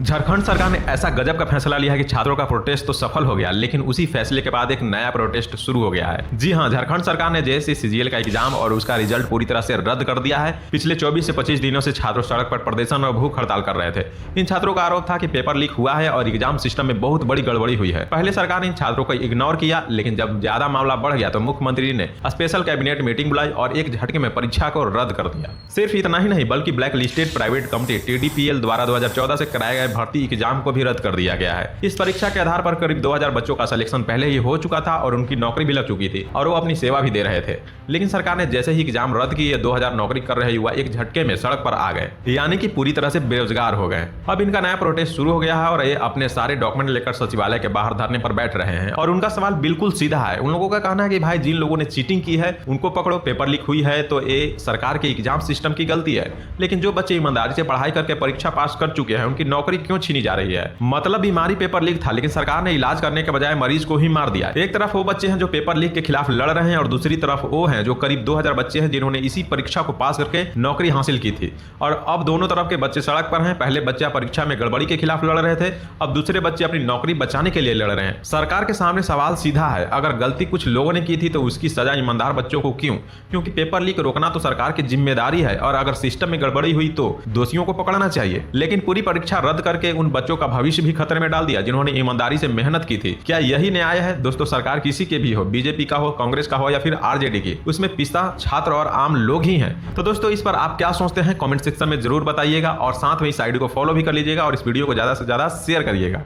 झारखंड सरकार ने ऐसा गजब का फैसला लिया है कि छात्रों का प्रोटेस्ट तो सफल हो गया, लेकिन उसी फैसले के बाद एक नया प्रोटेस्ट शुरू हो गया है। जी हां, झारखंड सरकार ने जेएससी सीजीएल का एग्जाम और उसका रिजल्ट पूरी तरह से रद्द कर दिया है। पिछले 24 से 25 दिनों से छात्र सड़क पर प्रदर्शन और भूख हड़ताल कर रहे थे। इन छात्रों का आरोप था कि पेपर लीक हुआ है और एग्जाम सिस्टम में बहुत बड़ी गड़बड़ी हुई है। पहले सरकार ने इन छात्रों को इग्नोर किया, लेकिन जब ज्यादा मामला बढ़ गया तो मुख्यमंत्री ने स्पेशल कैबिनेट मीटिंग बुलाई और एक झटके में परीक्षा को रद्द कर दिया। सिर्फ इतना ही नहीं, बल्कि black listed private company TDPL द्वारा 2014 से कराए गए भर्ती एग्जाम को भी रद्द कर दिया गया है। इस परीक्षा के आधार पर करीब 2000 बच्चों का सिलेक्शन पहले ही हो चुका था और उनकी नौकरी भी लग चुकी थी और वो अपनी सेवा भी दे रहे थे। लेकिन सरकार ने जैसे ही एग्जाम रद्द किए, 2000 नौकरी कर रहे युवा एक झटके में सड़क पर आ गए, यानी कि पूरी तरह से बेरोजगार हो गए। अब इनका नया प्रोटेस्ट शुरू हो गया है और ये अपने सारे डॉक्यूमेंट लेकर सचिवालय के बाहर धरने पर बैठ रहे हैं। और उनका सवाल बिल्कुल सीधा है। उन लोगों का कहना है कि भाई, जिन लोगों ने चीटिंग की है उनको पकड़ो, पेपर लीक हुई है तो ये सरकार के एग्जाम सिस्टम की गलती है। लेकिन जो बच्चे ईमानदारी से पढ़ाई करके परीक्षा पास कर चुके हैं, उनकी नौकरी क्यों छीनी जा रही है? मतलब बीमारी पेपर लीक था, लेकिन सरकार ने इलाज करने के बजाय मरीज को ही मार दिया। एक तरफ वो बच्चे हैं जो पेपर लीक के खिलाफ लड़ रहे हैं और दूसरी तरफ वो हैं जो करीब 2000 बच्चे हैं जिन्होंने इसी परीक्षा को पास करके नौकरी हासिल की थी। और अब दोनों तरफ के बच्चे सड़क पर हैं। पहले बच्चे परीक्षा में गड़बड़ी के खिलाफ लड़ रहे थे, अब दूसरे बच्चे अपनी नौकरी बचाने के लिए लड़ रहे हैं। सरकार के सामने सवाल सीधा है, अगर गलती कुछ लोगों ने की थी तो उसकी सजा ईमानदार बच्चों को क्यों? क्योंकि पेपर लीक रोकना तो सरकार की जिम्मेदारी है और अगर सिस्टम में गड़बड़ी हुई तो दोषियों को पकड़ना चाहिए। लेकिन पूरी परीक्षा रद्द करके उन बच्चों का भविष्य भी खतरे में डाल दिया जिन्होंने ईमानदारी से मेहनत की थी। क्या यही न्याय है? दोस्तों, सरकार किसी के भी हो, बीजेपी का हो, कांग्रेस का हो या फिर आरजेडी की, उसमें पिस्ता छात्र और आम लोग ही हैं। तो दोस्तों, इस पर आप क्या सोचते हैं? कमेंट सेक्शन में जरूर बताइएगा और साथ में इस आईडी को फॉलो भी कर लीजिएगा और इस वीडियो को ज्यादा से ज्यादा शेयर करिएगा।